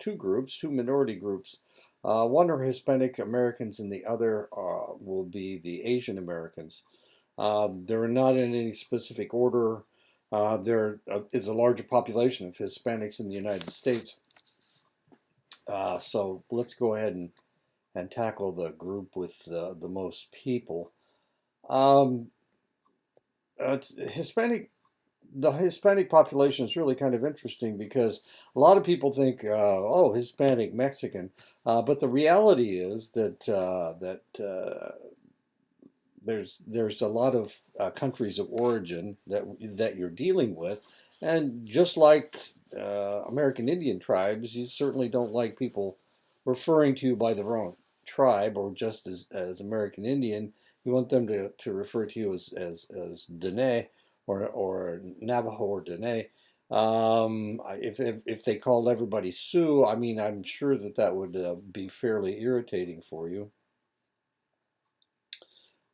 two groups, two minority groups. One are Hispanic Americans, and the other will be the Asian Americans. They're not in any specific order. There is a larger population of Hispanics in the United States. So let's go ahead and tackle the group with the most people. Um, it's Hispanic. The Hispanic population is really kind of interesting because a lot of people think, oh, Hispanic Mexican, but the reality is that there's a lot of countries of origin that you're dealing with, and just like American Indian tribes, you certainly don't like people referring to you by the wrong tribe or just as American Indian. You want them to refer to you as Dene or Navajo or Dene. If they called everybody Sioux, I mean, I'm sure that would be fairly irritating for you.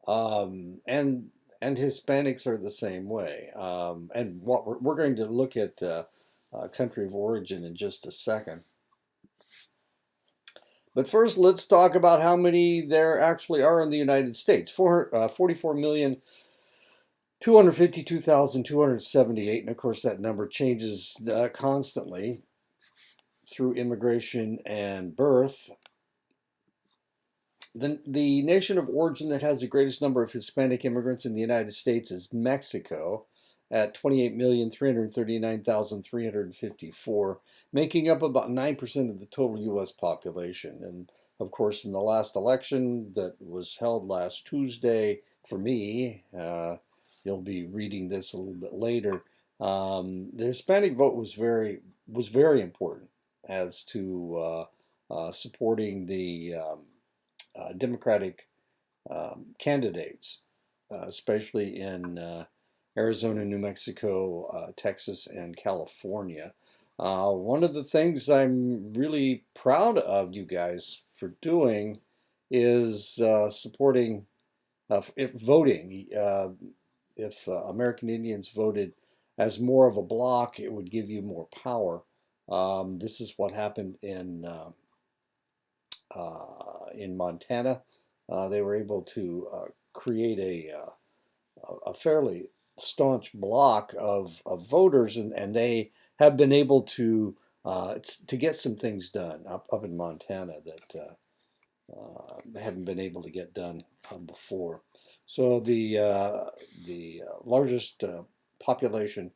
And Hispanics are the same way. And what we're going to look at country of origin in just a second. But first, let's talk about how many there actually are in the United States. 44,252,278, and of course that number changes constantly through immigration and birth. The nation of origin that has the greatest number of Hispanic immigrants in the United States is Mexico at 28,339,354, making up about 9% of the total U.S. population. And of course, in the last election that was held last Tuesday, for me, you'll be reading this a little bit later. The Hispanic vote was very important as to supporting the Democratic candidates, especially in Arizona, New Mexico, Texas, and California. One of the things I'm really proud of you guys for doing is supporting, if voting. If American Indians voted as more of a bloc, it would give you more power. This is what happened in Montana. They were able to create a fairly staunch block of voters, and they have been able to get some things done up in Montana that they haven't been able to get done before. So the largest population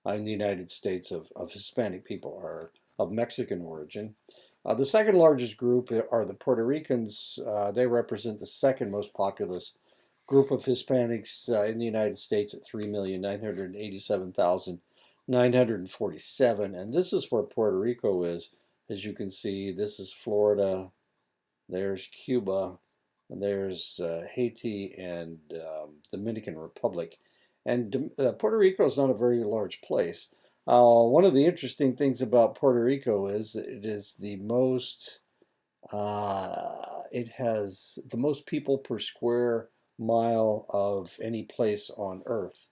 in the United States of Hispanic people are of Mexican origin. The second largest group are the Puerto Ricans. They represent the second most populous group of Hispanics in the United States at 3,987,947. And this is where Puerto Rico is. As you can see, this is Florida, there's Cuba, and there's Haiti and Dominican Republic. And Puerto Rico is not a very large place. One of the interesting things about Puerto Rico is it has the most people per square mile of any place on Earth,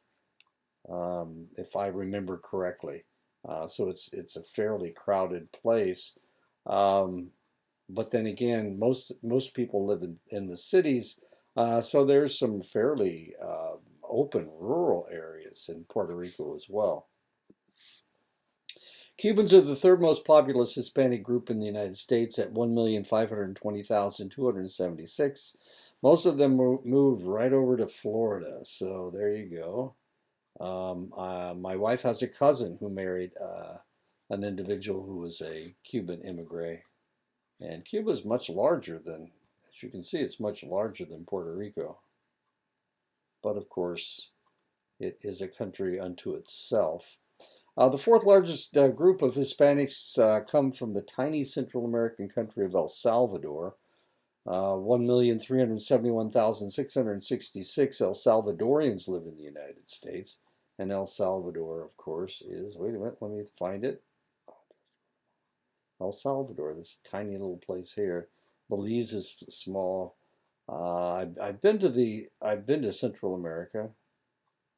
if I remember correctly. So it's a fairly crowded place. Um, but then again, most people live in the cities, so there's some fairly open rural areas in Puerto Rico as well. Cubans are the third most populous Hispanic group in the United States at 1,520,276. Most of them moved right over to Florida, so there you go. My wife has a cousin who married an individual who was a Cuban immigrant, and Cuba is much larger than, as you can see, it's much larger than Puerto Rico. But of course, it is a country unto itself. The fourth largest group of Hispanics come from the tiny Central American country of El Salvador. 1,371,666 El Salvadorians live in the United States. And El Salvador, of course, is, wait a minute, let me find it. El Salvador, this tiny little place here. Belize is small. I've been to Central America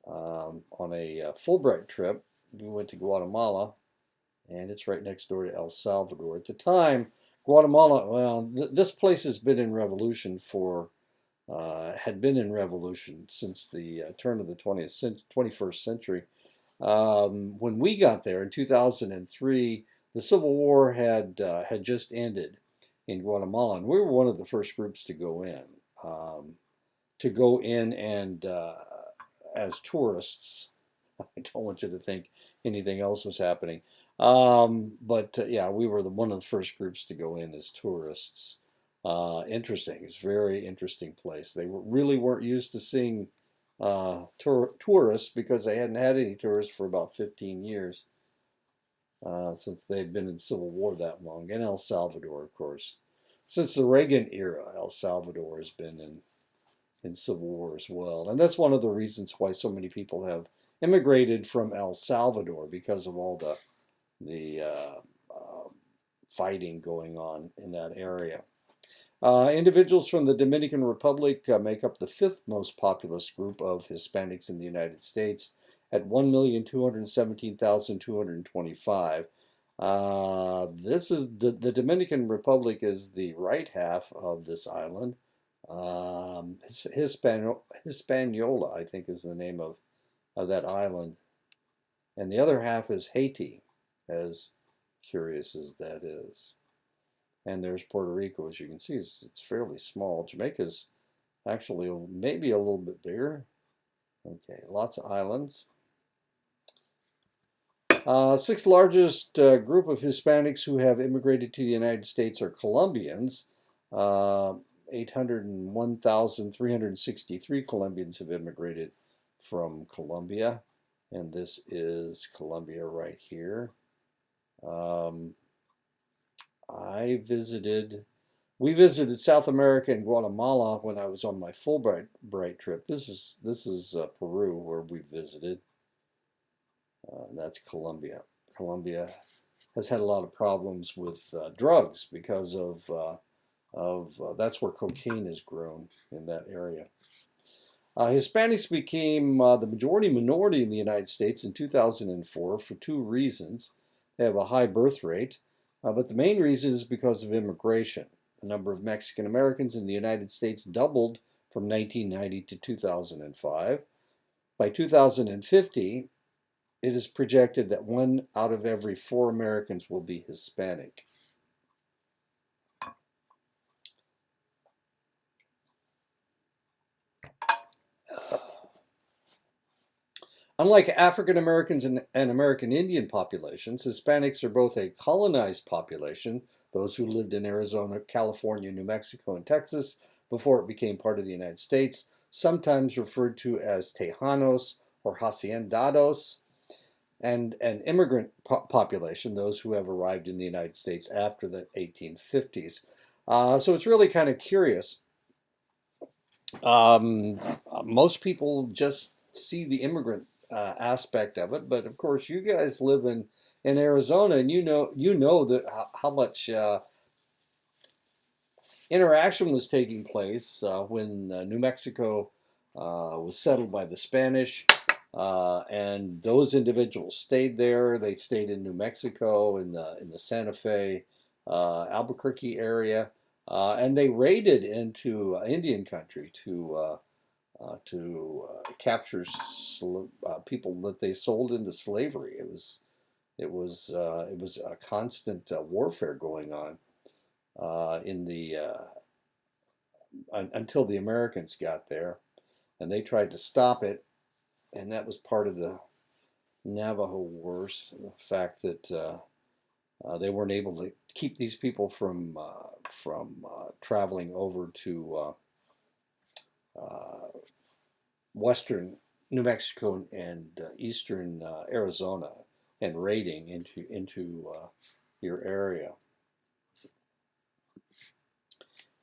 on a Fulbright trip. We went to Guatemala, and it's right next door to El Salvador. At the time, Guatemala, well, this place has been in revolution had been in revolution since the turn of the 21st century. When we got there in 2003, the Civil War had just ended in Guatemala, and we were one of the first groups to go in. And as tourists. I don't want you to think anything else was happening. But yeah, we were one of the first groups to go in as tourists. Interesting. It's a very interesting place. They really weren't used to seeing tourists because they hadn't had any tourists for about 15 years since they had been in Civil War that long. And El Salvador, of course. Since the Reagan era, El Salvador has been in Civil War as well. And that's one of the reasons why so many people have immigrated from El Salvador because of all the fighting going on in that area. Individuals from the Dominican Republic make up the fifth most populous group of Hispanics in the United States at 1,217,225. This is the Dominican Republic is the right half of this island. Hispaniola, I think, is the name of that island. And the other half is Haiti, as curious as that is. And there's Puerto Rico, as you can see, it's fairly small. Jamaica's actually maybe a little bit bigger. Okay, lots of islands. Sixth largest group of Hispanics who have immigrated to the United States are Colombians. 801,363 Colombians have immigrated from Colombia, and this is Colombia right here. We visited South America and Guatemala when I was on my Fulbright trip. This is Peru where we visited. That's Colombia. Colombia has had a lot of problems with drugs because of that's where cocaine is grown in that area. Hispanics became the majority minority in the United States in 2004 for two reasons. They have a high birth rate, but the main reason is because of immigration. The number of Mexican Americans in the United States doubled from 1990 to 2005. By 2050, it is projected that 1 out of every 4 Americans will be Hispanic. Unlike African Americans and American Indian populations, Hispanics are both a colonized population, those who lived in Arizona, California, New Mexico, and Texas before it became part of the United States, sometimes referred to as Tejanos or Haciendados, and an immigrant population, those who have arrived in the United States after the 1850s. So it's really kind of curious. Most people just see the immigrant aspect of it, but of course, you guys live in Arizona, and you know that how much interaction was taking place when New Mexico was settled by the Spanish, and those individuals stayed there. They stayed in New Mexico in the Santa Fe, Albuquerque area, and they raided into Indian country to capture people that they sold into slavery. It was a constant warfare going on in the until the Americans got there, and they tried to stop it, and that was part of the Navajo Wars. The fact that they weren't able to keep these people from traveling over to western New Mexico and eastern Arizona and raiding into your area.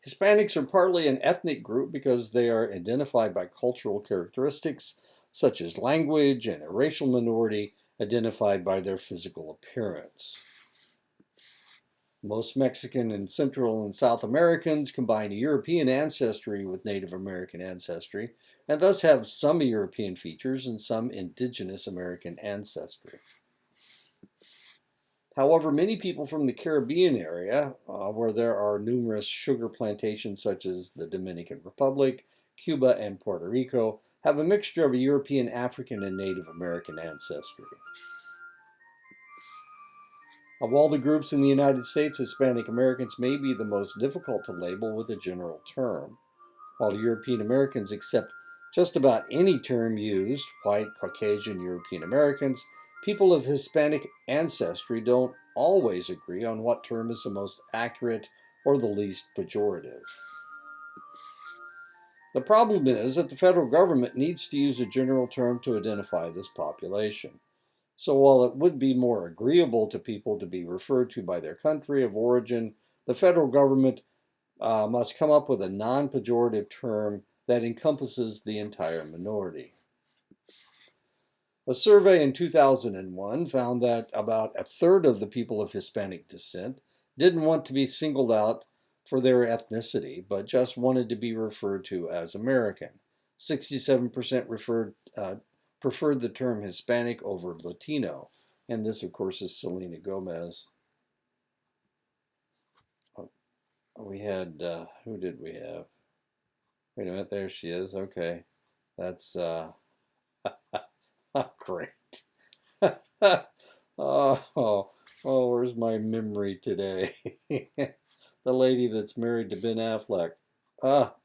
Hispanics are partly an ethnic group because they are identified by cultural characteristics such as language, and a racial minority identified by their physical appearance. Most Mexican and Central and South Americans combine European ancestry with Native American ancestry, and thus have some European features and some indigenous American ancestry. However, many people from the Caribbean area, where there are numerous sugar plantations such as the Dominican Republic, Cuba, and Puerto Rico, have a mixture of European, African, and Native American ancestry. Of all the groups in the United States, Hispanic Americans may be the most difficult to label with a general term. While European Americans accept just about any term used, white, Caucasian, European Americans, people of Hispanic ancestry don't always agree on what term is the most accurate or the least pejorative. The problem is that the federal government needs to use a general term to identify this population. So while it would be more agreeable to people to be referred to by their country of origin, the federal government must come up with a non pejorative term that encompasses the entire minority. A survey in 2001 found that about a third of the people of Hispanic descent didn't want to be singled out for their ethnicity, but just wanted to be referred to as American. 67% preferred the term Hispanic over Latino. And this, of course, is Selena Gomez. We had, who did we have? Wait a minute, there she is. Okay. That's great. oh, where's my memory today? The lady that's married to Ben Affleck. Ah,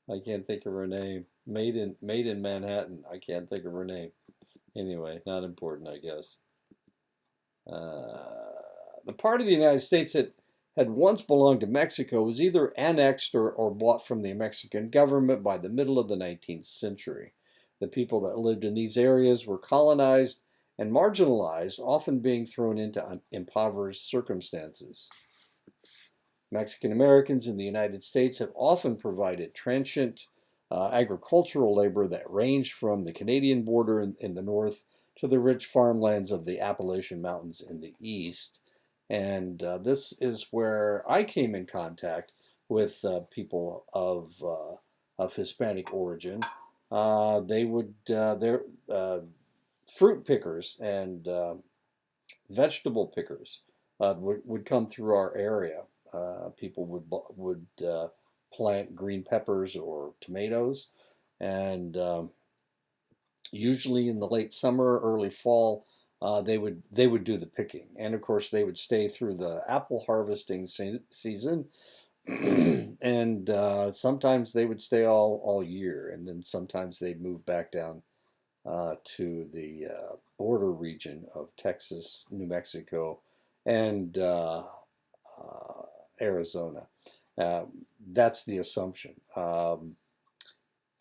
I can't think of her name. Made in Manhattan. I can't think of her name. Anyway, not important, I guess. The part of the United States that had once belonged to Mexico was either annexed or bought from the Mexican government by the middle of the 19th century. The people that lived in these areas were colonized and marginalized, often being thrown into impoverished circumstances. Mexican Americans in the United States have often provided transient agricultural labor that ranged from the Canadian border in the north to the rich farmlands of the Appalachian Mountains in the east. And this is where I came in contact with people of Hispanic origin. They're fruit pickers and vegetable pickers would come through our area. People would plant green peppers or tomatoes, and usually in the late summer, early fall, they would do the picking, and of course they would stay through the apple harvesting season, and sometimes they would stay all year, and then sometimes they'd move back down to the border region of Texas, New Mexico, and Arizona. Uh, that's the assumption.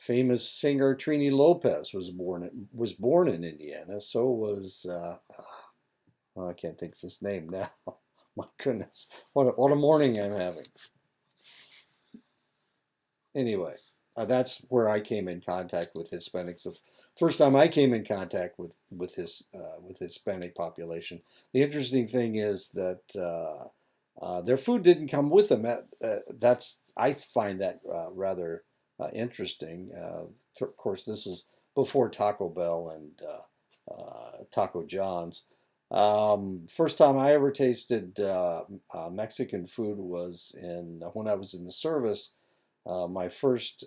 Famous singer Trini Lopez was born in Indiana. So was I can't think of his name now. My goodness, what a morning I'm having. Anyway, that's where I came in contact with Hispanics. The first time I came in contact with Hispanic population. The interesting thing is that their food didn't come with them. I find that rather interesting. Of course, this is before Taco Bell and Taco John's. First time I ever tasted Mexican food was when I was in the service. My first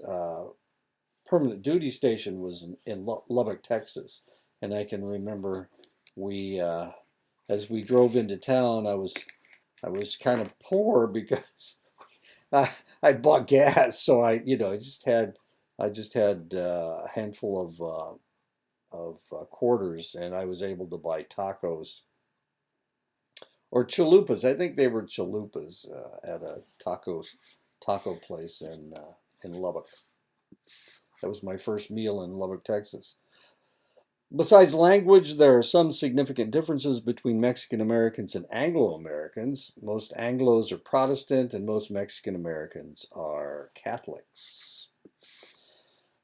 permanent duty station was in Lubbock, Texas, and I can remember we, as we drove into town, I was kind of poor because I'd bought gas, so I just had a handful of quarters, and I was able to buy tacos or chalupas. I think they were chalupas at a taco place in Lubbock. That was my first meal in Lubbock, Texas. Besides language, there are some significant differences between Mexican Americans and Anglo Americans. Most Anglos are Protestant, and most Mexican Americans are Catholics.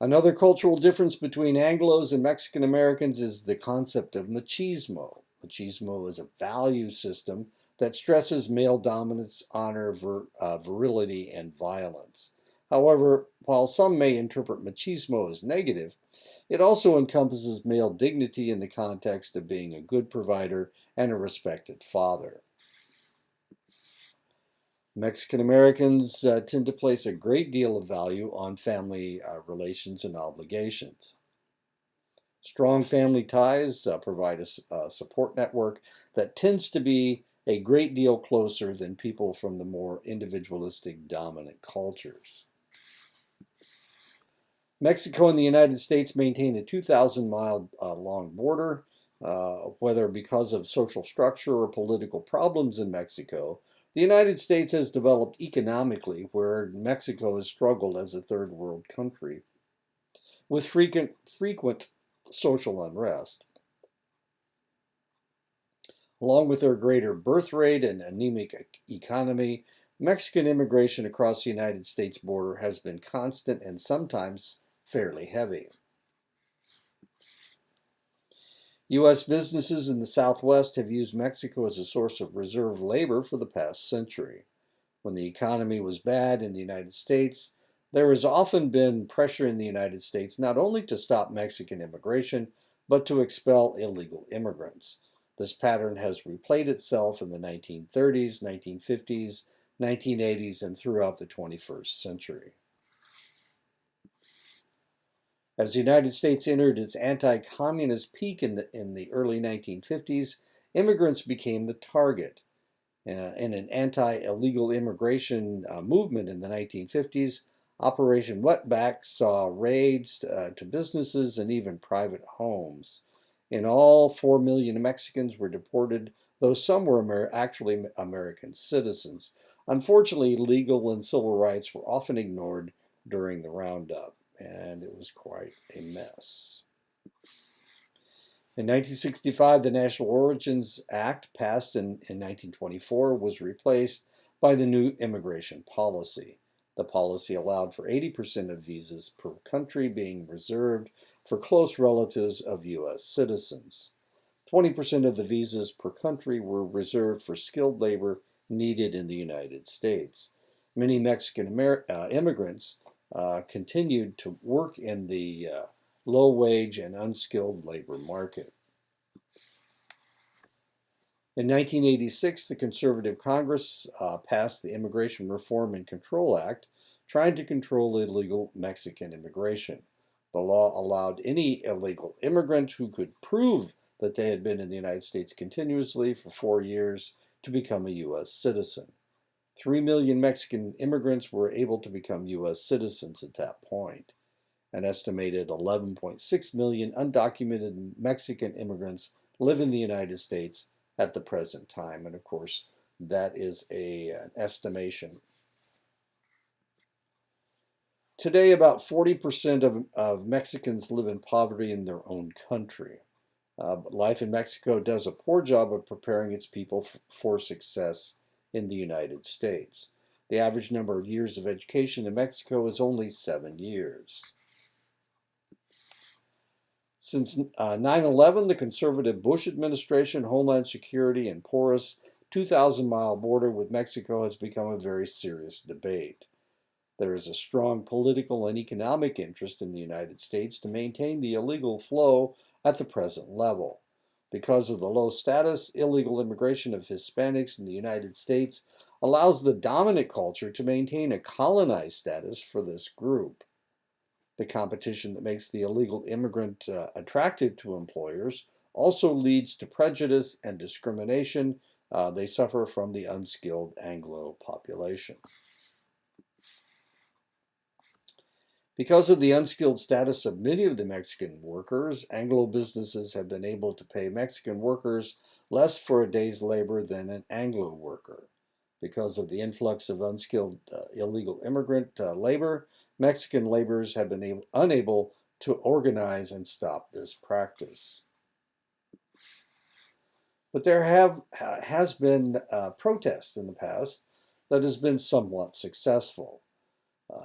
Another cultural difference between Anglos and Mexican Americans is the concept of machismo. Machismo is a value system that stresses male dominance, honor, virility, and violence. However, while some may interpret machismo as negative, it also encompasses male dignity in the context of being a good provider and a respected father. Mexican Americans tend to place a great deal of value on family relations and obligations. Strong family ties provide a support network that tends to be a great deal closer than people from the more individualistic dominant cultures. Mexico and the United States maintain a 2,000-mile long border. Whether because of social structure or political problems in Mexico, the United States has developed economically where Mexico has struggled as a third world country with frequent social unrest. Along with their greater birth rate and anemic economy, Mexican immigration across the United States border has been constant and sometimes fairly heavy. U.S. businesses in the Southwest have used Mexico as a source of reserve labor for the past century. When the economy was bad in the United States, there has often been pressure in the United States not only to stop Mexican immigration, but to expel illegal immigrants. This pattern has replayed itself in the 1930s, 1950s, 1980s, and throughout the 21st century. As the United States entered its anti-communist peak in the early 1950s, immigrants became the target. In an anti-illegal immigration movement in the 1950s, Operation Wetback saw raids to businesses and even private homes. In all, 4 million Mexicans were deported, though some were actually American citizens. Unfortunately, legal and civil rights were often ignored during the roundup, and it was quite a mess. In 1965, the National Origins Act, passed in 1924, was replaced by the new immigration policy. The policy allowed for 80% of visas per country being reserved for close relatives of U.S. citizens. 20% of the visas per country were reserved for skilled labor needed in the United States. Many Mexican immigrants continued to work in the low wage and unskilled labor market. In 1986, the Conservative Congress passed the Immigration Reform and Control Act, trying to control illegal Mexican immigration. The law allowed any illegal immigrant who could prove that they had been in the United States continuously for 4 years to become a U.S. citizen. 3 million Mexican immigrants were able to become U.S. citizens at that point. An estimated 11.6 million undocumented Mexican immigrants live in the United States at the present time. And of course, that is an estimation. Today, about 40% of Mexicans live in poverty in their own country. But life in Mexico does a poor job of preparing its people for success in the United States. The average number of years of education in Mexico is only 7 years. Since 9/11, the conservative Bush administration, Homeland Security, and porous 2,000-mile border with Mexico has become a very serious debate. There is a strong political and economic interest in the United States to maintain the illegal flow at the present level. Because of the low status, illegal immigration of Hispanics in the United States allows the dominant culture to maintain a colonized status for this group. The competition that makes the illegal immigrant attractive to employers also leads to prejudice and discrimination. They suffer from the unskilled Anglo population. Because of the unskilled status of many of the Mexican workers, Anglo businesses have been able to pay Mexican workers less for a day's labor than an Anglo worker. Because of the influx of unskilled illegal immigrant labor, Mexican laborers have been unable to organize and stop this practice. But there has been protest in the past that has been somewhat successful.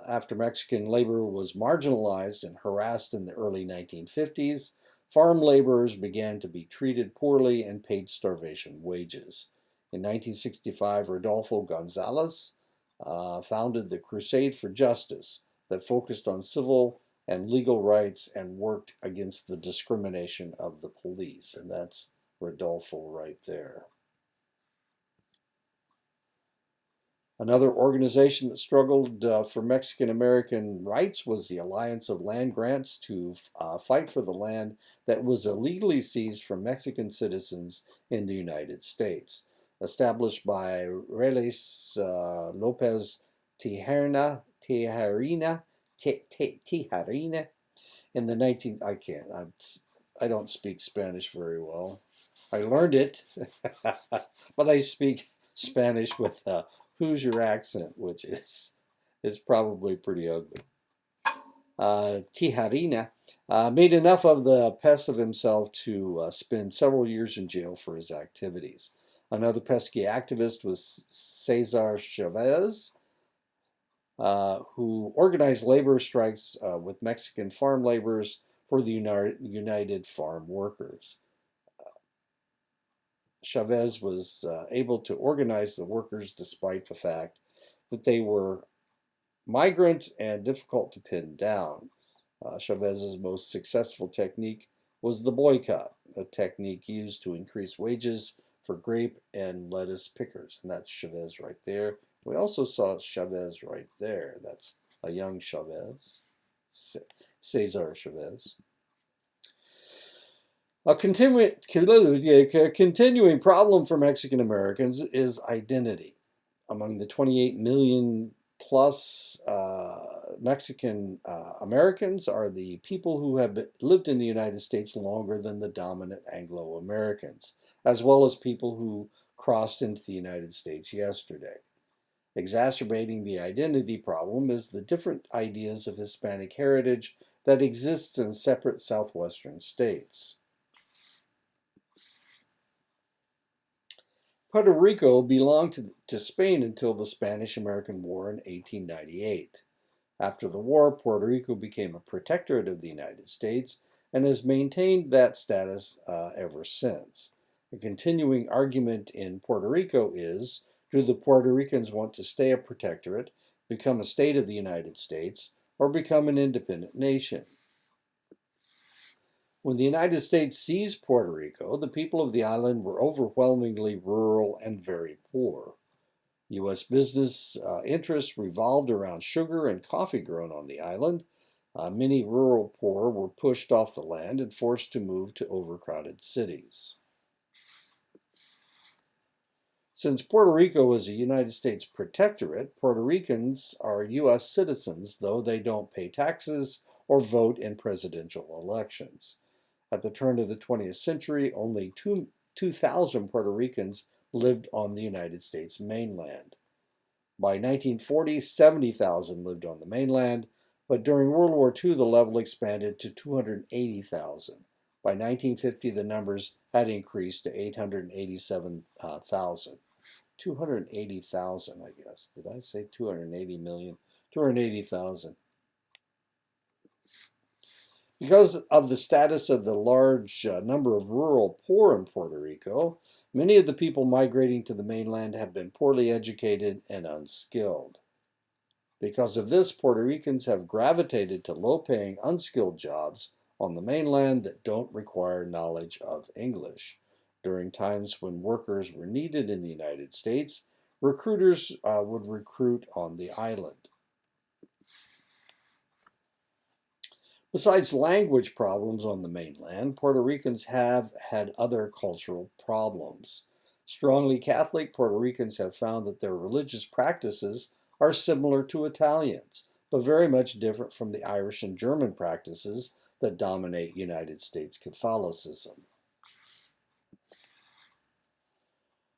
After Mexican labor was marginalized and harassed in the early 1950s, farm laborers began to be treated poorly and paid starvation wages. In 1965, Rodolfo Gonzalez, founded the Crusade for Justice that focused on civil and legal rights and worked against the discrimination of the police. And that's Rodolfo right there. Another organization that struggled for Mexican American rights was the Alliance of Land Grants to fight for the land that was illegally seized from Mexican citizens in the United States. Established by Reles Lopez Tijerina in the 19th. I don't speak Spanish very well. I learned it, but I speak Spanish with a Hoosier accent, which is probably pretty ugly. Tijerina made enough of the pest of himself to spend several years in jail for his activities. Another pesky activist was Cesar Chavez, who organized labor strikes with Mexican farm laborers for the United Farm Workers. Chavez was able to organize the workers despite the fact that they were migrant and difficult to pin down. Chavez's most successful technique was the boycott, a technique used to increase wages for grape and lettuce pickers. And that's Chavez right there. We also saw Chavez right there. That's a young Chavez, Cesar Chavez. A continuing problem for Mexican Americans is identity. Among the 28 million plus Mexican Americans are the people who have lived in the United States longer than the dominant Anglo Americans, as well as people who crossed into the United States yesterday. Exacerbating the identity problem is the different ideas of Hispanic heritage that exists in separate southwestern states. Puerto Rico belonged to Spain until the Spanish-American War in 1898. After the war, Puerto Rico became a protectorate of the United States and has maintained that status ever since. A continuing argument in Puerto Rico is, do the Puerto Ricans want to stay a protectorate, become a state of the United States, or become an independent nation? When the United States seized Puerto Rico, the people of the island were overwhelmingly rural and very poor. U.S. business interests revolved around sugar and coffee grown on the island. Many rural poor were pushed off the land and forced to move to overcrowded cities. Since Puerto Rico is a United States protectorate, Puerto Ricans are U.S. citizens, though they don't pay taxes or vote in presidential elections. At the turn of the 20th century, only 2,000 Puerto Ricans lived on the United States mainland. By 1940, 70,000 lived on the mainland, but during World War II, the level expanded to 280,000. By 1950, the numbers had increased to 887,000. 280,000, I guess. Did I say 280 million? 280,000. Because of the status of the large number of rural poor in Puerto Rico, many of the people migrating to the mainland have been poorly educated and unskilled. Because of this, Puerto Ricans have gravitated to low-paying, unskilled jobs on the mainland that don't require knowledge of English. During times when workers were needed in the United States, recruiters would recruit on the island. Besides language problems on the mainland, Puerto Ricans have had other cultural problems. Strongly Catholic Puerto Ricans have found that their religious practices are similar to Italians, but very much different from the Irish and German practices that dominate United States Catholicism.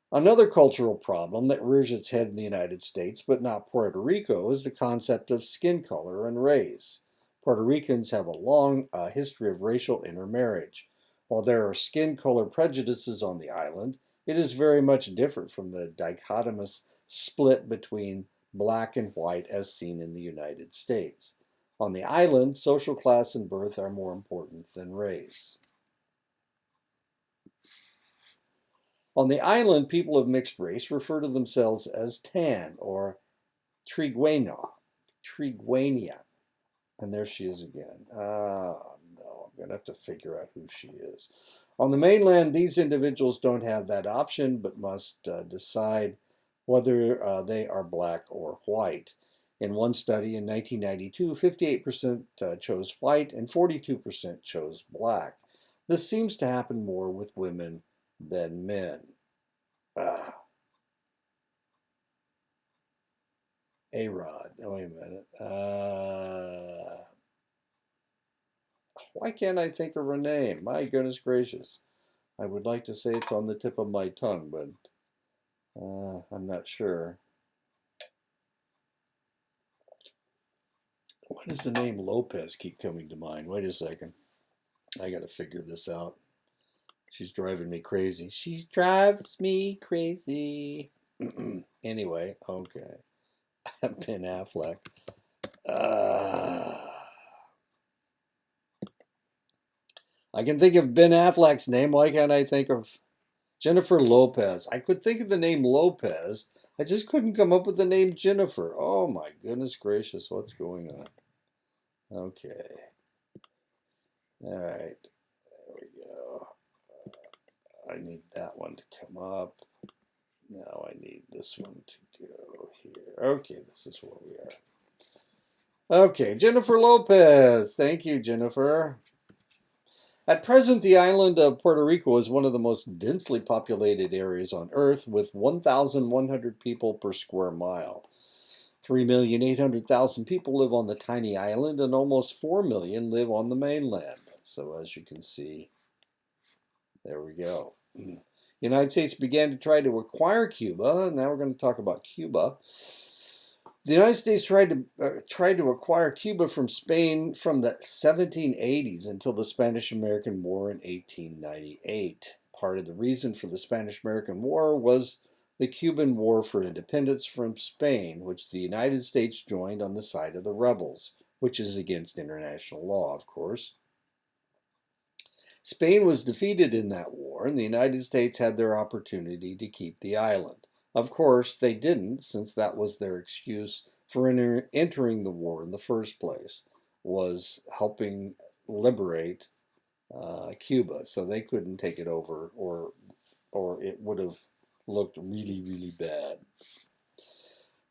Another cultural problem that rears its head in the United States, but not Puerto Rico, is the concept of skin color and race. Puerto Ricans have a long history of racial intermarriage. While there are skin color prejudices on the island, it is very much different from the dichotomous split between black and white as seen in the United States. On the island, social class and birth are more important than race. On the island, people of mixed race refer to themselves as tan or Triguena. Triguenia. And there she is again. No, I'm going to have to figure out who she is. On the mainland, these individuals don't have that option, but must decide whether they are black or white. In one study in 1992, 58% chose white and 42% chose black. This seems to happen more with women than men. Ah, A-Rod. Oh, wait a minute. Why can't I think of her name? My goodness gracious. I would like to say it's on the tip of my tongue, but I'm not sure. Why does the name Lopez keep coming to mind? Wait a second. I got to figure this out. She's driving me crazy. She drives me crazy. Anyway, okay. Ben Affleck. Uh, I can think of Ben Affleck's name. Why can't I think of Jennifer Lopez? I could think of the name Lopez. I just couldn't come up with the name Jennifer. Oh my goodness gracious, what's going on? Okay. All right. There we go. I need that one to come up. Now I need this one to go here. Okay, this is where we are. Okay, Jennifer Lopez. Thank you, Jennifer. At present, the island of Puerto Rico is one of the most densely populated areas on Earth, with 1,100 people per square mile. 3,800,000 people live on the tiny island, and almost 4 million live on the mainland. So, as you can see, there we go. The United States began to try to acquire Cuba. Now we're going to talk about Cuba. The United States tried to acquire Cuba from Spain from the 1780s until the Spanish-American War in 1898. Part of the reason for the Spanish-American War was the Cuban War for Independence from Spain, which the United States joined on the side of the rebels, which is against international law, of course. Spain was defeated in that war, and the United States had their opportunity to keep the island. Of course, they didn't, since that was their excuse for entering the war in the first place, was helping liberate Cuba, so they couldn't take it over, or it would have looked really, really bad.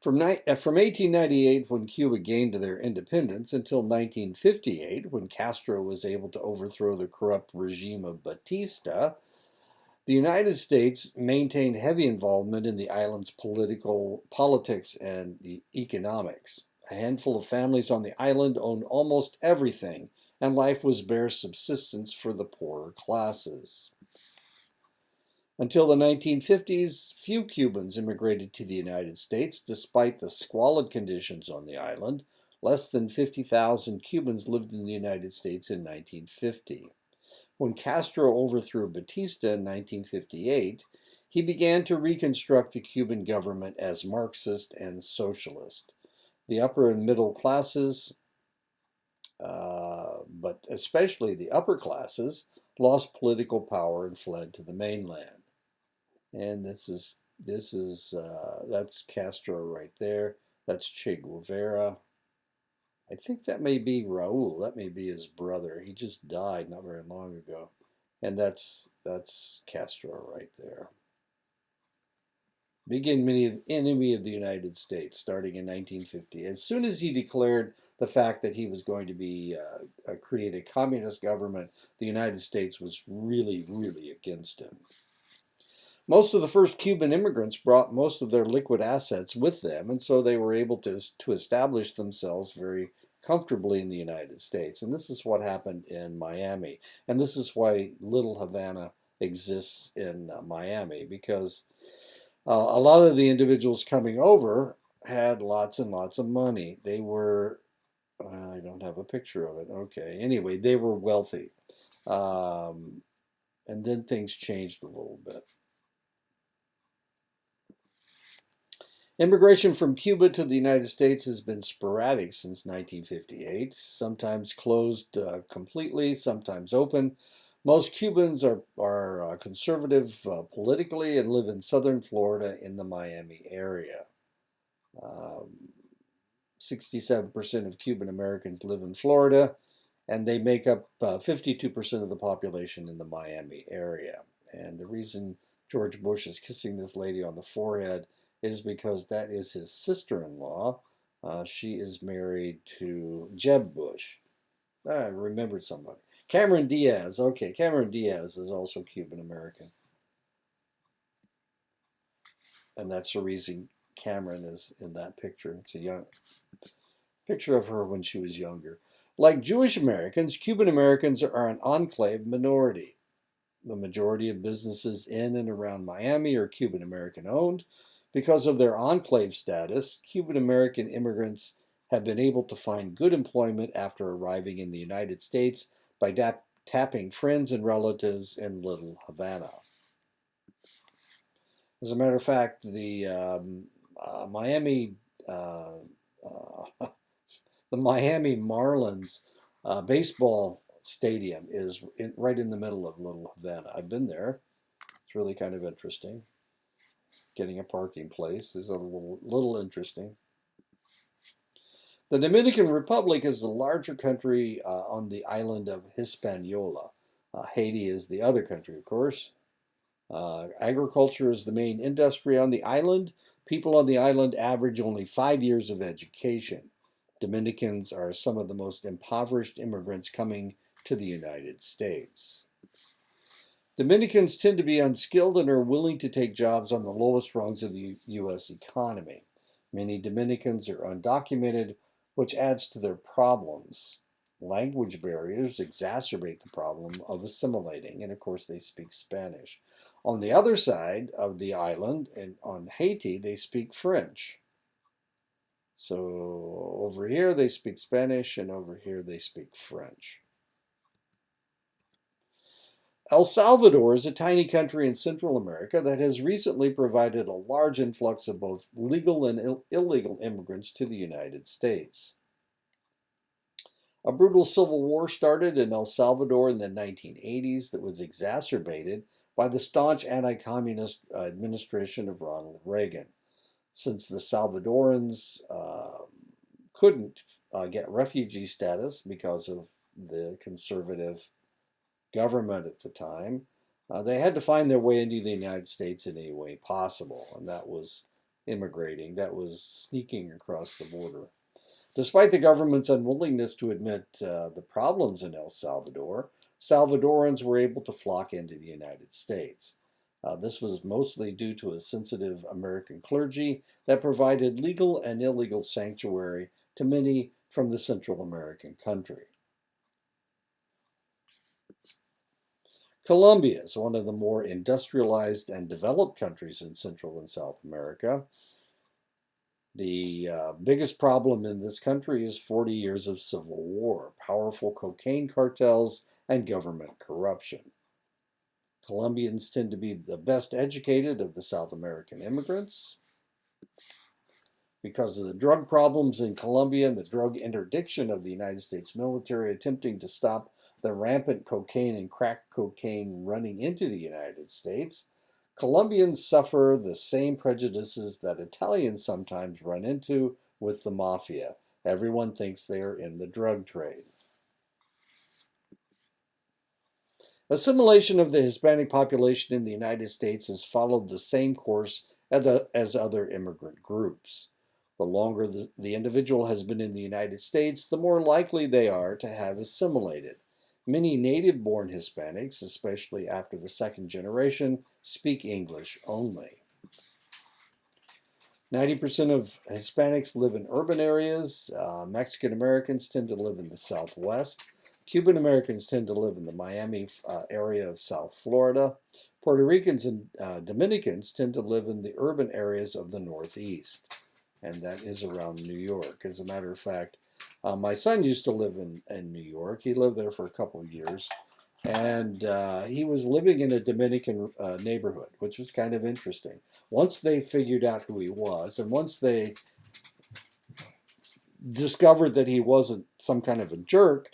From 1898, when Cuba gained their independence, until 1958, when Castro was able to overthrow the corrupt regime of Batista, the United States maintained heavy involvement in the island's politics and economics. A handful of families on the island owned almost everything, and life was bare subsistence for the poorer classes. Until the 1950s, few Cubans immigrated to the United States despite the squalid conditions on the island. Less than 50,000 Cubans lived in the United States in 1950. When Castro overthrew Batista in 1958, he began to reconstruct the Cuban government as Marxist and socialist. The upper and middle classes, but especially the upper classes, lost political power and fled to the mainland. And that's Castro right there. That's Che Guevara. I think that may be Raul. That may be his brother. He just died not very long ago. And that's Castro right there. Big enemy of the United States starting in 1950. As soon as he declared the fact that he was going to be create a communist government, the United States was really, really against him. Most of the first Cuban immigrants brought most of their liquid assets with them, and so they were able to establish themselves very comfortably in the United States. And this is what happened in Miami. And this is why Little Havana exists in Miami, because a lot of the individuals coming over had lots and lots of money. They were, I don't have a picture of it. Okay. Anyway, they were wealthy. And then things changed a little bit. Immigration from Cuba to the United States has been sporadic since 1958, sometimes closed completely, sometimes open. Most Cubans are conservative politically and live in southern Florida in the Miami area. 67% of Cuban Americans live in Florida, and they make up 52% of the population in the Miami area. And the reason George Bush is kissing this lady on the forehead is because that is his sister-in-law. She is married to Jeb Bush. I remembered somebody. Cameron Diaz. Okay, Cameron Diaz is also Cuban American. And that's the reason Cameron is in that picture. It's a young picture of her when she was younger. Like Jewish Americans, Cuban Americans are an enclave minority. The majority of businesses in and around Miami are Cuban American owned. Because of their enclave status, Cuban American immigrants have been able to find good employment after arriving in the United States by tapping friends and relatives in Little Havana. As a matter of fact, the Miami uh, the Miami Marlins baseball stadium is right in the middle of Little Havana. I've been there. It's really kind of interesting. Getting a parking place is a little interesting. The Dominican Republic is the larger country on the island of Hispaniola. Haiti is the other country, of course. Agriculture is the main industry on the island. People on the island average only 5 years of education. Dominicans are some of the most impoverished immigrants coming to the United States. Dominicans tend to be unskilled and are willing to take jobs on the lowest rungs of the U.S. economy. Many Dominicans are undocumented, which adds to their problems. Language barriers exacerbate the problem of assimilating, and of course, they speak Spanish. On the other side of the island, and on Haiti, they speak French. So over here, they speak Spanish, and over here, they speak French. El Salvador is a tiny country in Central America that has recently provided a large influx of both legal and illegal immigrants to the United States. A brutal civil war started in El Salvador in the 1980s that was exacerbated by the staunch anti-communist administration of Ronald Reagan. Since the Salvadorans couldn't get refugee status because of the conservative government at the time, they had to find their way into the United States in any way possible, and that was immigrating, that was sneaking across the border. Despite the government's unwillingness to admit the problems in El Salvador, Salvadorans were able to flock into the United States. This was mostly due to a sensitive American clergy that provided legal and illegal sanctuary to many from the Central American country. Colombia is one of the more industrialized and developed countries in Central and South America. The biggest problem in this country is 40 years of civil war, powerful cocaine cartels, and government corruption. Colombians tend to be the best educated of the South American immigrants. Because of the drug problems in Colombia and the drug interdiction of the United States military attempting to stop the rampant cocaine and crack cocaine running into the United States, Colombians suffer the same prejudices that Italians sometimes run into with the mafia. Everyone thinks they are in the drug trade. Assimilation of the Hispanic population in the United States has followed the same course as other immigrant groups. The longer the individual has been in the United States, the more likely they are to have assimilated. Many native-born Hispanics, especially after the second generation, speak English only. 90% of Hispanics live in urban areas. Mexican Americans tend to live in the Southwest. Cuban Americans tend to live in the Miami area of South Florida. Puerto Ricans and Dominicans tend to live in the urban areas of the Northeast, and that is around New York. As a matter of fact, my son used to live in New York. He lived there for a couple of years, and he was living in a Dominican neighborhood, which was kind of interesting. Once they figured out who he was, and once they discovered that he wasn't some kind of a jerk,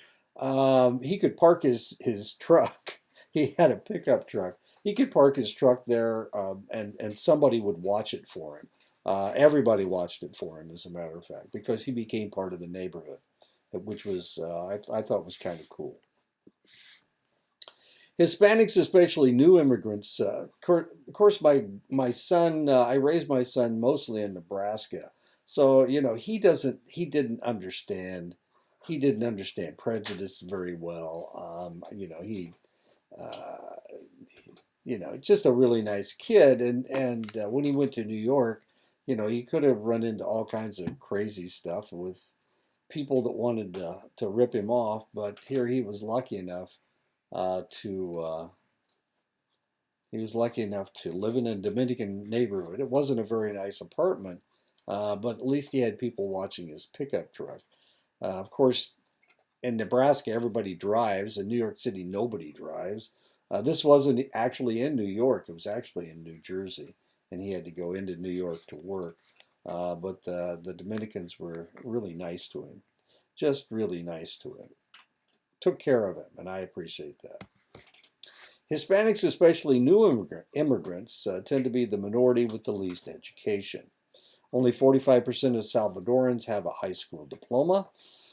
he could park his truck. He had a pickup truck. He could park his truck there, and somebody would watch it for him. Everybody watched it for him, as a matter of fact, because he became part of the neighborhood, which was I thought was kind of cool. Hispanics, especially new immigrants. Of course, my son. I raised my son mostly in Nebraska, so he didn't understand prejudice very well. Uh, just a really nice kid, and when he went to New York, he could have run into all kinds of crazy stuff with people that wanted to rip him off, but here to he was lucky enough to live in a Dominican neighborhood. It wasn't a very nice apartment, but at least he had people watching his pickup truck. Of course, in Nebraska, everybody drives. In New York City, nobody drives. This wasn't actually in New York. It was actually in New Jersey, and he had to go into New York to work. But the Dominicans were really nice to him, just really nice to him. Took care of him, and I appreciate that. Hispanics, especially new immigrants, tend to be the minority with the least education. Only 45% of Salvadorans have a high school diploma.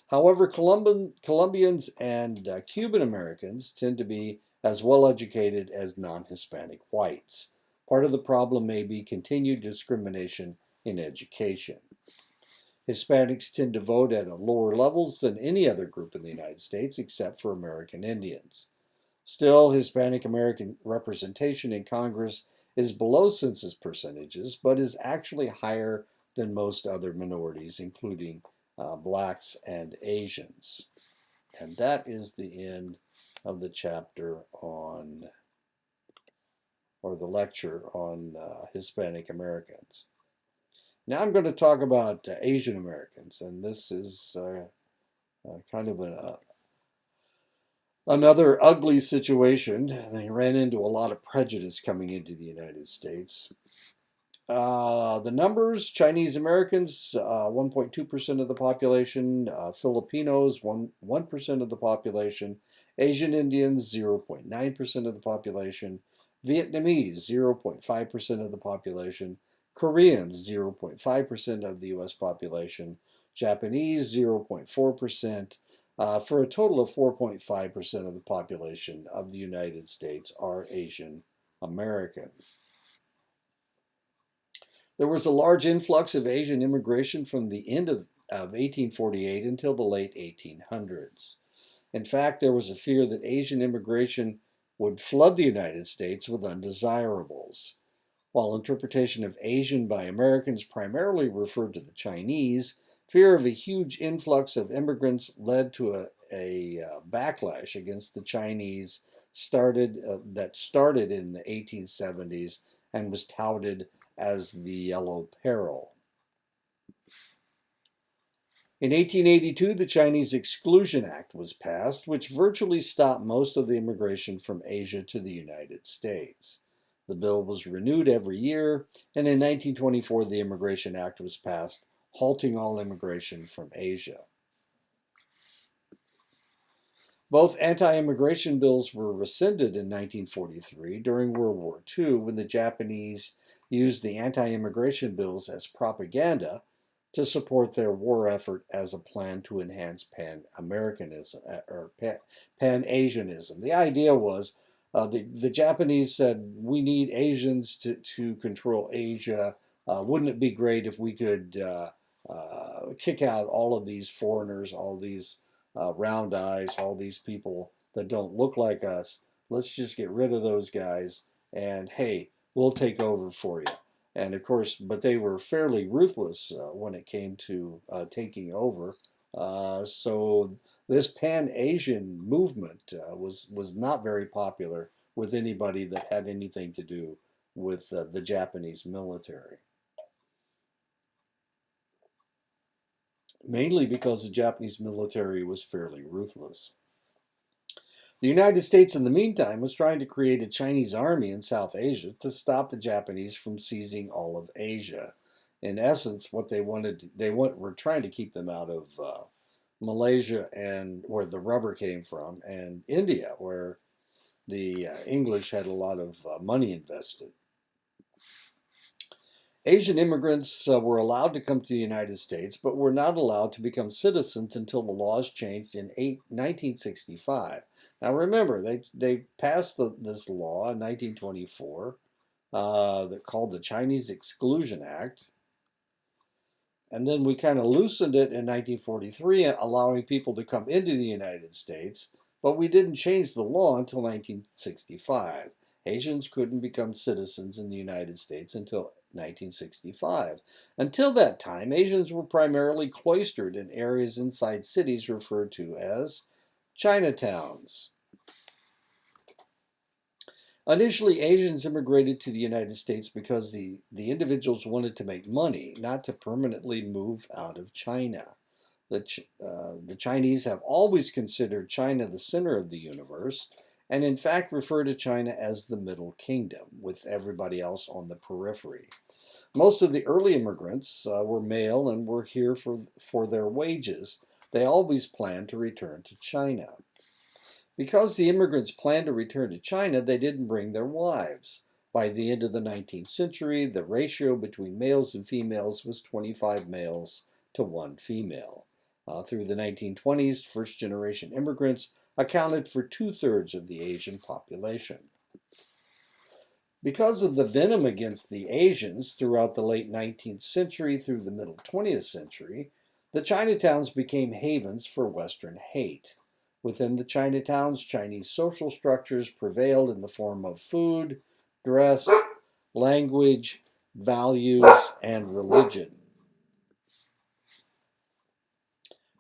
However, Colombians and Cuban Americans tend to be as well educated as non Hispanic whites. Part of the problem may be continued discrimination in education. Hispanics tend to vote at lower levels than any other group in the United States except for American Indians. Still, Hispanic American representation in Congress is below census percentages, but is actually higher than most other minorities, including blacks and Asians. And that is the end of the chapter on, or the lecture on Hispanic Americans. Now I'm going to talk about Asian Americans, and this is kind of another ugly situation. They ran into a lot of prejudice coming into the United States. The numbers: Chinese Americans, 1.2% of the population; Filipinos, 1% of the population; Asian Indians, 0.9% of the population; Vietnamese, 0.5% of the population; Koreans, 0.5% of the U.S. population; Japanese, 0.4%. For a total of 4.5% of the population of the United States are Asian American. There was a large influx of Asian immigration from the end of 1848 until the late 1800s. In fact, there was a fear that Asian immigration would flood the United States with undesirables. While interpretation of Asian by Americans primarily referred to the Chinese, fear of a huge influx of immigrants led to a backlash against the Chinese that started in the 1870s and was touted as the Yellow Peril. In 1882, the Chinese Exclusion Act was passed, which virtually stopped most of the immigration from Asia to the United States. The bill was renewed every year, and in 1924, the Immigration Act was passed, halting all immigration from Asia. Both anti-immigration bills were rescinded in 1943 during World War II, when the Japanese used the anti-immigration bills as propaganda to support their war effort as a plan to enhance Pan-Americanism or Pan-Asianism. The idea was the Japanese said, we need Asians to control Asia. Wouldn't it be great if we could kick out all of these foreigners, all these round eyes, all these people that don't look like us? Let's just get rid of those guys, and hey, we'll take over for you. And of course, but they were fairly ruthless when it came to taking over. So this Pan-Asian movement was not very popular with anybody that had anything to do with the Japanese military. Mainly because the Japanese military was fairly ruthless. The United States, in the meantime, was trying to create a Chinese army in South Asia to stop the Japanese from seizing all of Asia. In essence, what were trying to keep them out of Malaysia, and where the rubber came from, and India, where the English had a lot of money invested. Asian immigrants were allowed to come to the United States, but were not allowed to become citizens until the laws changed in 1965. Now remember, they passed this law in 1924 that called the Chinese Exclusion Act. And then we kind of loosened it in 1943, allowing people to come into the United States, but we didn't change the law until 1965. Asians couldn't become citizens in the United States until 1965. Until that time, Asians were primarily cloistered in areas inside cities referred to as Chinatowns. Initially, Asians immigrated to the United States because the individuals wanted to make money, not to permanently move out of China. The Chinese have always considered China the center of the universe, and in fact refer to China as the Middle Kingdom, with everybody else on the periphery. Most of the early immigrants were male and were here for their wages. They always planned to return to China. Because the immigrants planned to return to China, they didn't bring their wives. By the end of the 19th century, the ratio between males and females was 25 males to 1 female. Through the 1920s, first generation immigrants accounted for 2/3 of the Asian population. Because of the venom against the Asians throughout the late 19th century through the middle 20th century, the Chinatowns became havens for Western hate. Within the Chinatowns, Chinese social structures prevailed in the form of food, dress, language, values, and religion.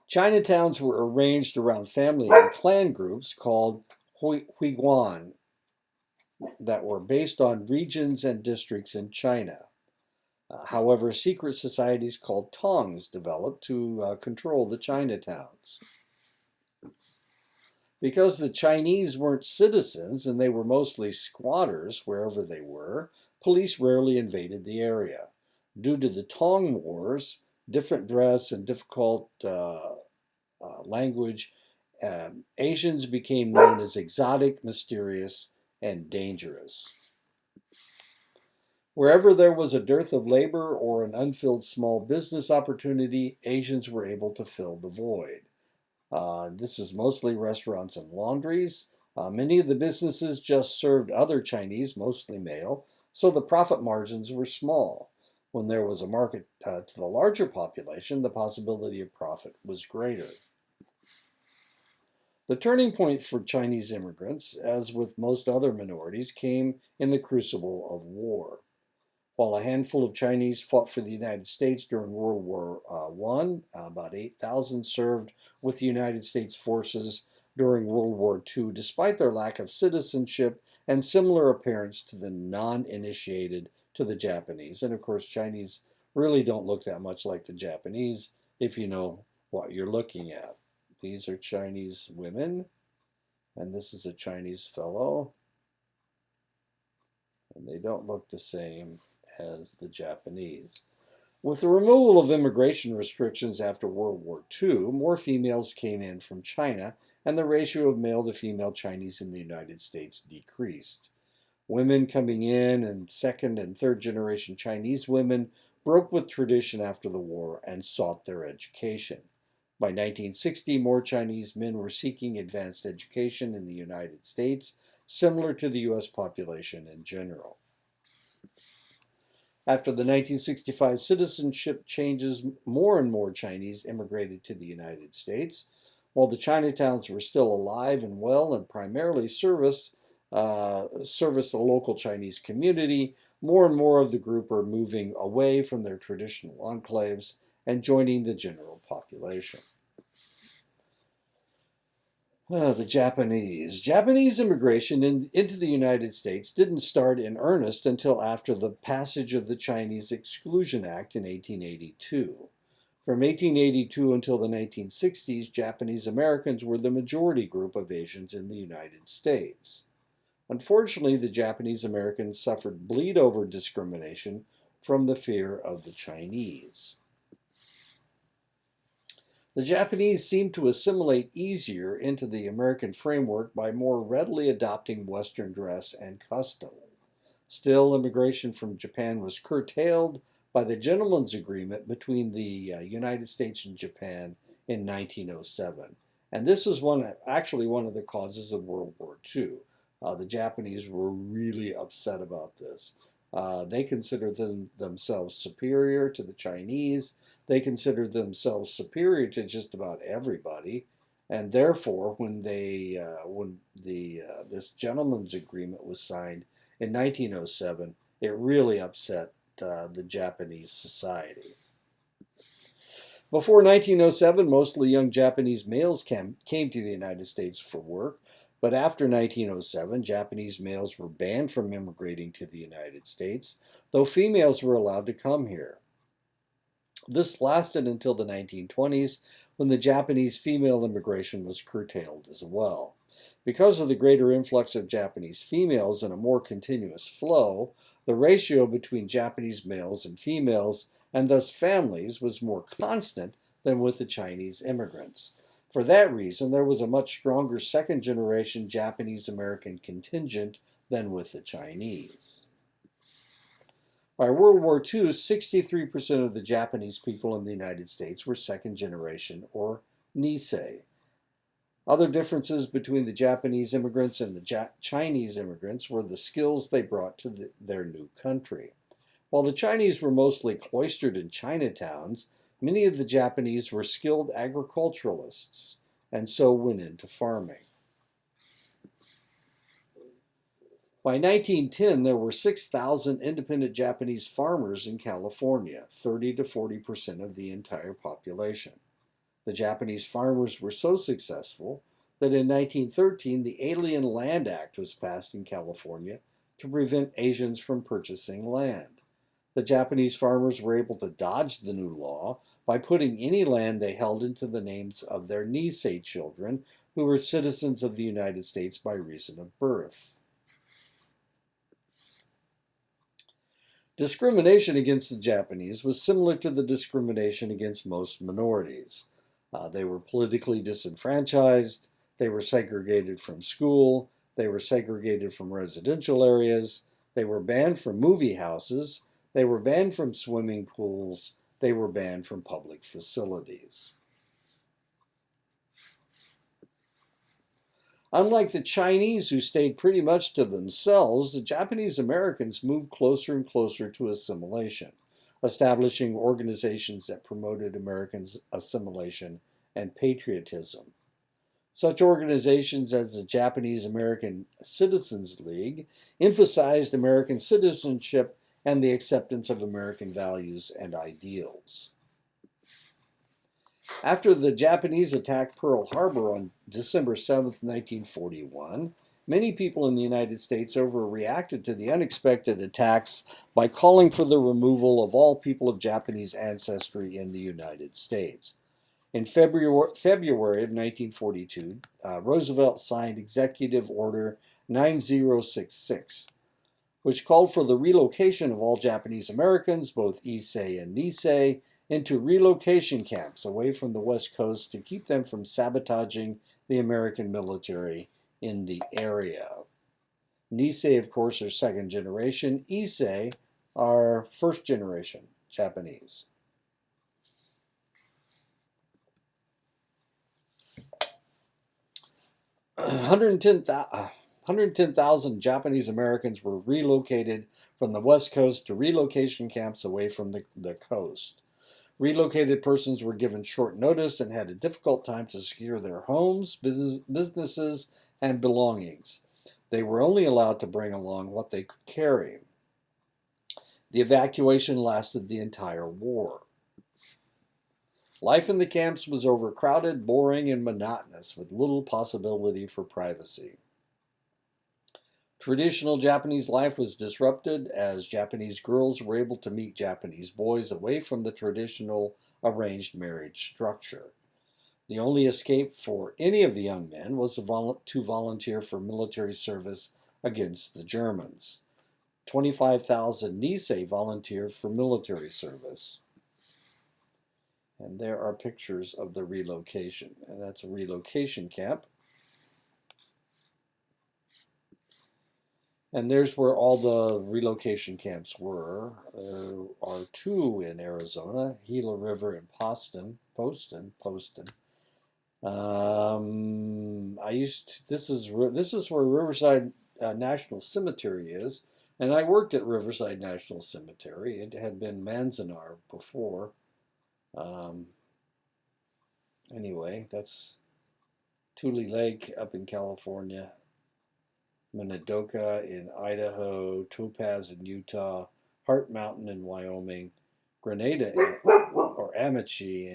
Chinatowns were arranged around family and clan groups called huiguan that were based on regions and districts in China. However, secret societies called tongs developed to control the Chinatowns. Because the Chinese weren't citizens and they were mostly squatters wherever they were, police rarely invaded the area. Due to the Tong Wars, different dress, and difficult language, Asians became known as exotic, mysterious, and dangerous. Wherever there was a dearth of labor or an unfilled small business opportunity, Asians were able to fill the void. This is mostly restaurants and laundries. Many of the businesses just served other Chinese, mostly male, so the profit margins were small. When there was a market to the larger population, the possibility of profit was greater. The turning point for Chinese immigrants, as with most other minorities, came in the crucible of war. While a handful of Chinese fought for the United States during World War I, about 8,000 served with the United States forces during World War II, despite their lack of citizenship and similar appearance to the non-initiated to the Japanese. And of course, Chinese really don't look that much like the Japanese if you know what you're looking at. These are Chinese women, and this is a Chinese fellow, and they don't look the same as the Japanese. With the removal of immigration restrictions after World War II, more females came in from China, and the ratio of male to female Chinese in the United States decreased. Women coming in and second and third generation Chinese women broke with tradition after the war and sought their education. By 1960, more Chinese men were seeking advanced education in the United States, similar to the U.S. population in general. After the 1965 citizenship changes, more and more Chinese immigrated to the United States. While the Chinatowns were still alive and well and primarily service the local Chinese community, more and more of the group are moving away from their traditional enclaves and joining the general population. The Japanese. Japanese immigration into the United States didn't start in earnest until after the passage of the Chinese Exclusion Act in 1882. From 1882 until the 1960s, Japanese Americans were the majority group of Asians in the United States. Unfortunately, the Japanese Americans suffered bleed-over discrimination from the fear of the Chinese. The Japanese seemed to assimilate easier into the American framework by more readily adopting Western dress and custom. Still, immigration from Japan was curtailed by the Gentleman's Agreement between the United States and Japan in 1907. And this is actually one of the causes of World War II. The Japanese were really upset about this. They considered themselves superior to the Chinese. They considered themselves superior to just about everybody. And therefore, when this gentleman's agreement was signed in 1907, it really upset the Japanese society. Before 1907, mostly young Japanese males came to the United States for work, but after 1907, Japanese males were banned from immigrating to the United States, though females were allowed to come here. This lasted until the 1920s, when the Japanese female immigration was curtailed as well. Because of the greater influx of Japanese females and a more continuous flow, the ratio between Japanese males and females, and thus families, was more constant than with the Chinese immigrants. For that reason, there was a much stronger second-generation Japanese-American contingent than with the Chinese. By World War II, 63% of the Japanese people in the United States were second generation or Nisei. Other differences between the Japanese immigrants and the Chinese immigrants were the skills they brought to their new country. While the Chinese were mostly cloistered in Chinatowns, many of the Japanese were skilled agriculturalists and so went into farming. By 1910, there were 6,000 independent Japanese farmers in California, 30 to 40% of the entire population. The Japanese farmers were so successful that in 1913, the Alien Land Act was passed in California to prevent Asians from purchasing land. The Japanese farmers were able to dodge the new law by putting any land they held into the names of their Nisei children, who were citizens of the United States by reason of birth. Discrimination against the Japanese was similar to the discrimination against most minorities. They were politically disenfranchised, they were segregated from school, they were segregated from residential areas, they were banned from movie houses, they were banned from swimming pools, they were banned from public facilities. Unlike the Chinese, who stayed pretty much to themselves, the Japanese Americans moved closer and closer to assimilation, establishing organizations that promoted Americans' assimilation and patriotism. Such organizations as the Japanese American Citizens League emphasized American citizenship and the acceptance of American values and ideals. After the Japanese attacked Pearl Harbor on December 7, 1941, many people in the United States overreacted to the unexpected attacks by calling for the removal of all people of Japanese ancestry in the United States. In February of 1942, Roosevelt signed Executive Order 9066, which called for the relocation of all Japanese Americans, both Issei and Nisei, into relocation camps away from the West Coast to keep them from sabotaging the American military in the area. Nisei, of course, are second generation. Issei are first generation Japanese. 110,000 Japanese Americans were relocated from the West Coast to relocation camps away from the coast. Relocated persons were given short notice and had a difficult time to secure their homes, businesses, and belongings. They were only allowed to bring along what they could carry. The evacuation lasted the entire war. Life in the camps was overcrowded, boring, and monotonous, with little possibility for privacy. Traditional Japanese life was disrupted as Japanese girls were able to meet Japanese boys away from the traditional arranged marriage structure. The only escape for any of the young men was to volunteer for military service against the Germans. 25,000 Nisei volunteered for military service. And there are pictures of the relocation. And that's a relocation camp. And there's where all the relocation camps were. There are two in Arizona, Gila River and Poston. This is where Riverside National Cemetery is, and I worked at Riverside National Cemetery. It had been Manzanar before. Um, anyway, that's Tule Lake up in California, Minidoka in Idaho, Topaz in Utah, Heart Mountain in Wyoming, Grenada or Amachi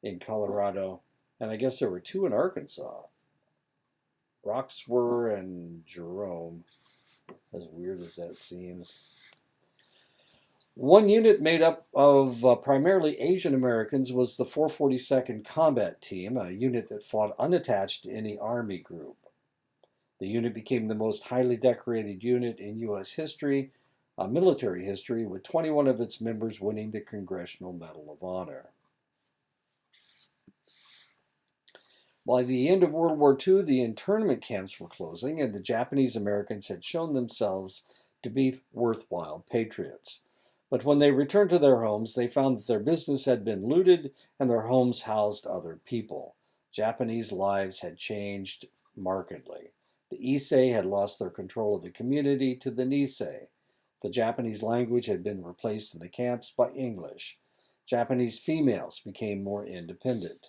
in Colorado, and I guess there were two in Arkansas, Roxborough and Jerome, as weird as that seems. One unit made up of primarily Asian Americans was the 442nd Combat Team, a unit that fought unattached to any Army group. The unit became the most highly decorated unit in U.S. history, military history, with 21 of its members winning the Congressional Medal of Honor. By the end of World War II, the internment camps were closing, and the Japanese Americans had shown themselves to be worthwhile patriots. But when they returned to their homes, they found that their business had been looted and their homes housed other people. Japanese lives had changed markedly. The Issei had lost their control of the community to the Nisei. The Japanese language had been replaced in the camps by English. Japanese females became more independent.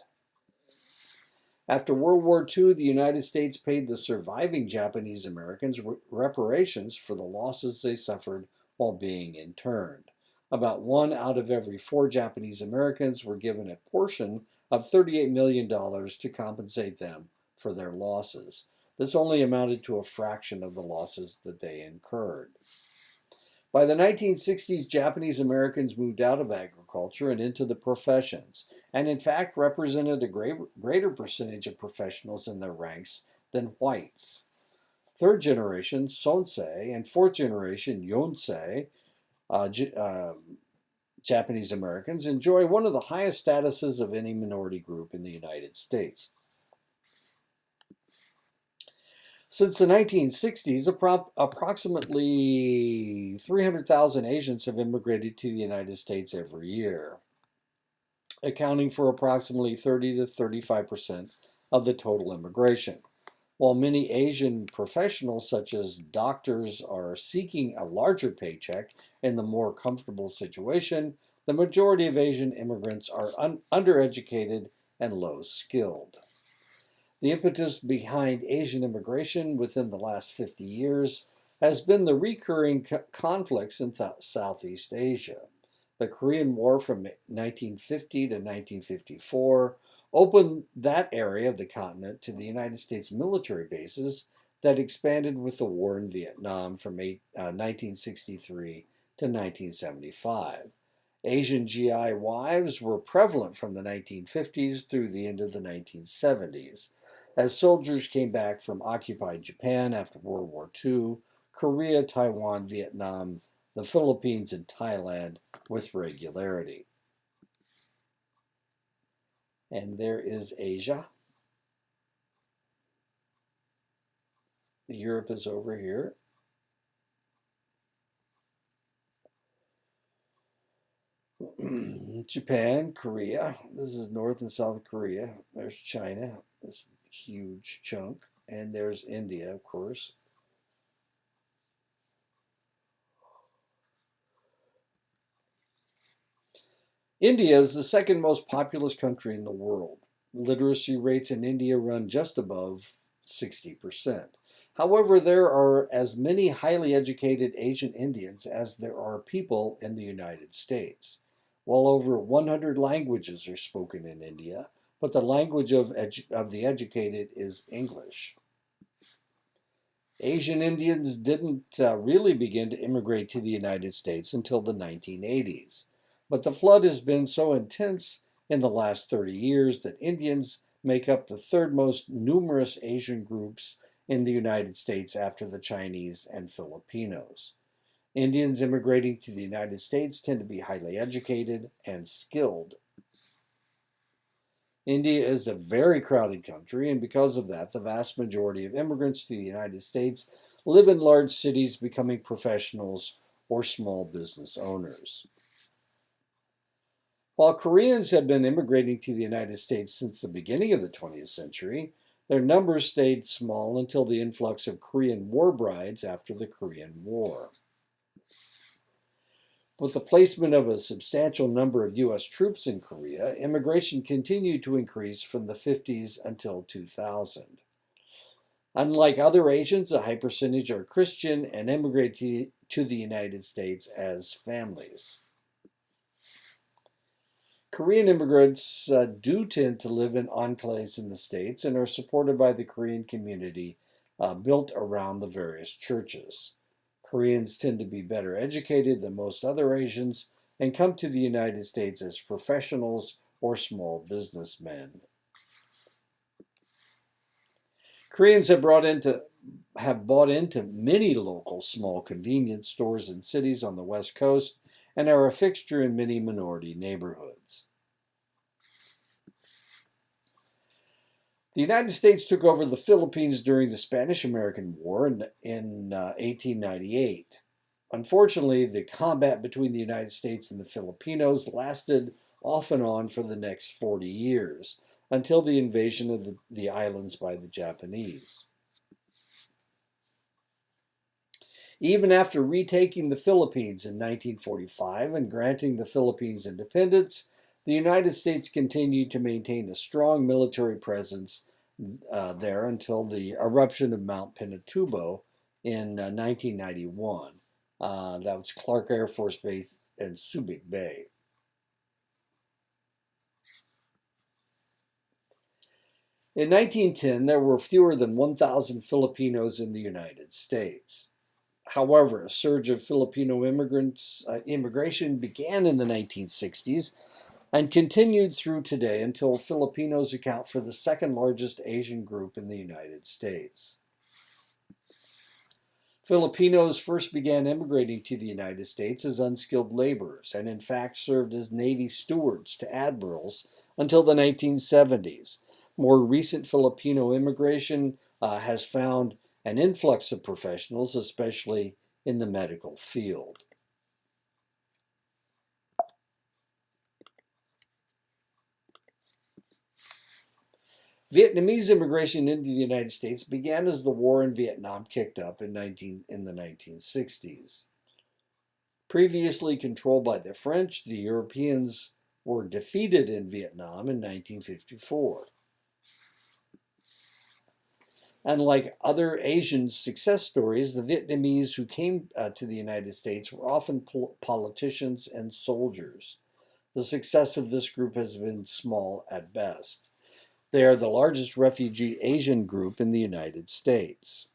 After World War II, the United States paid the surviving Japanese Americans reparations for the losses they suffered while being interned. About 1 out of every 4 Japanese Americans were given a portion of $38 million to compensate them for their losses. This only amounted to a fraction of the losses that they incurred. By the 1960s, Japanese Americans moved out of agriculture and into the professions, and in fact represented a greater percentage of professionals in their ranks than whites. Third generation Sonsei and fourth generation Yonsei Japanese Americans enjoy one of the highest statuses of any minority group in the United States. Since the 1960s, approximately 300,000 Asians have immigrated to the United States every year, accounting for approximately 30 to 35% of the total immigration. While many Asian professionals, such as doctors, are seeking a larger paycheck and the more comfortable situation, the majority of Asian immigrants are undereducated and low skilled. The impetus behind Asian immigration within the last 50 years has been the recurring conflicts in Southeast Asia. The Korean War from 1950 to 1954 opened that area of the continent to the United States military bases that expanded with the war in Vietnam from 1963 to 1975. Asian GI wives were prevalent from the 1950s through the end of the 1970s. As soldiers came back from occupied Japan after World War II, Korea, Taiwan, Vietnam, the Philippines, and Thailand with regularity. And there is Asia. Europe is over here. Japan, Korea. This is North and South Korea. There's China, this huge chunk. And there's India, of course. India is the second most populous country in the world. Literacy rates in India run just above 60%. However, there are as many highly educated Asian Indians as there are people in the United States. Well over 100 languages are spoken in India, but the language of the educated is English. Asian Indians didn't really begin to immigrate to the United States until the 1980s. But the flood has been so intense in the last 30 years that Indians make up the third most numerous Asian groups in the United States after the Chinese and Filipinos. Indians immigrating to the United States tend to be highly educated and skilled. India is a very crowded country, and because of that, the vast majority of immigrants to the United States live in large cities, becoming professionals or small business owners. While Koreans have been immigrating to the United States since the beginning of the 20th century, their numbers stayed small until the influx of Korean war brides after the Korean War. With the placement of a substantial number of U.S. troops in Korea, immigration continued to increase from the 50s until 2000. Unlike other Asians, a high percentage are Christian and immigrate to the United States as families. Korean immigrants do tend to live in enclaves in the States and are supported by the Korean community built around the various churches. Koreans tend to be better educated than most other Asians and come to the United States as professionals or small businessmen. Koreans have bought into many local small convenience stores in cities on the West Coast and are a fixture in many minority neighborhoods. The United States took over the Philippines during the Spanish-American War in 1898. Unfortunately, the combat between the United States and the Filipinos lasted off and on for the next 40 years, until the invasion of the islands by the Japanese. Even after retaking the Philippines in 1945 and granting the Philippines independence, the United States continued to maintain a strong military presence there until the eruption of Mount Pinatubo in 1991. That was Clark Air Force Base in Subic Bay. In 1910, there were fewer than 1,000 Filipinos in the United States. However, a surge of Filipino immigration began in the 1960s and continued through today until Filipinos account for the second largest Asian group in the United States. Filipinos first began immigrating to the United States as unskilled laborers and, in fact, served as Navy stewards to admirals until the 1970s. More recent Filipino immigration has found an influx of professionals, especially in the medical field. Vietnamese immigration into the United States began as the war in Vietnam kicked up in the 1960s. Previously controlled by the French, the Europeans were defeated in Vietnam in 1954. Unlike other Asian success stories, the Vietnamese who came to the United States were often politicians and soldiers. The success of this group has been small at best. They are the largest refugee Asian group in the United States.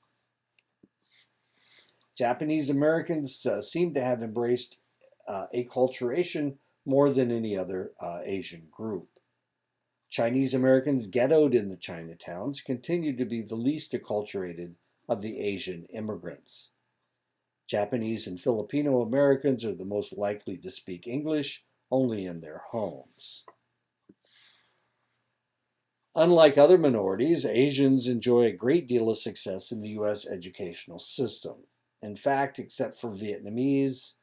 Japanese Americans seem to have embraced acculturation more than any other Asian group. Chinese Americans ghettoed in the Chinatowns continue to be the least acculturated of the Asian immigrants. Japanese and Filipino Americans are the most likely to speak English only in their homes. Unlike other minorities, Asians enjoy a great deal of success in the U.S. educational system. In fact, except for Vietnamese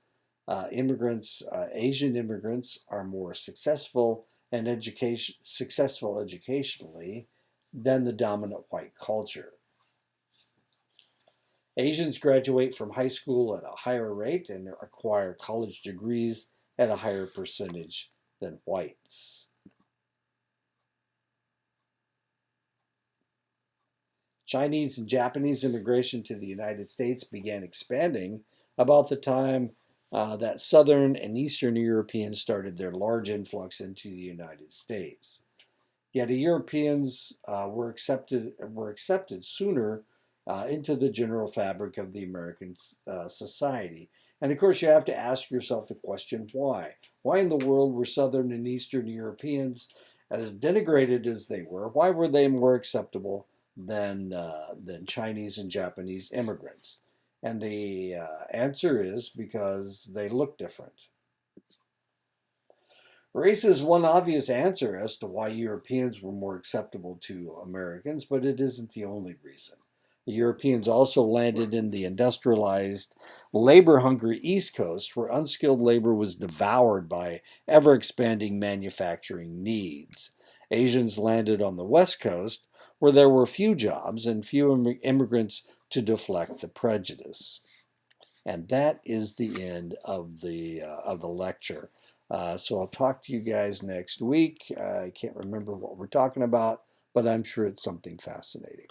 immigrants, Asian immigrants are more successful educationally than the dominant white culture. Asians graduate from high school at a higher rate and acquire college degrees at a higher percentage than whites. Chinese and Japanese immigration to the United States began expanding about the time that Southern and Eastern Europeans started their large influx into the United States. Yet Europeans were accepted sooner into the general fabric of the American society. And of course, you have to ask yourself the question, why? Why in the world were Southern and Eastern Europeans, as denigrated as they why were they more acceptable than Chinese and Japanese immigrants? And the answer is because they look different. Race is one obvious answer as to why Europeans were more acceptable to Americans, but it isn't the only reason. The Europeans also landed in the industrialized, labor hungry East Coast, where unskilled labor was devoured by ever expanding manufacturing needs. Asians landed on the West Coast, where there were few jobs and few immigrants to deflect the prejudice. And that is the end of the lecture. So I'll talk to you guys next week. I can't remember what we're talking about, but I'm sure it's something fascinating.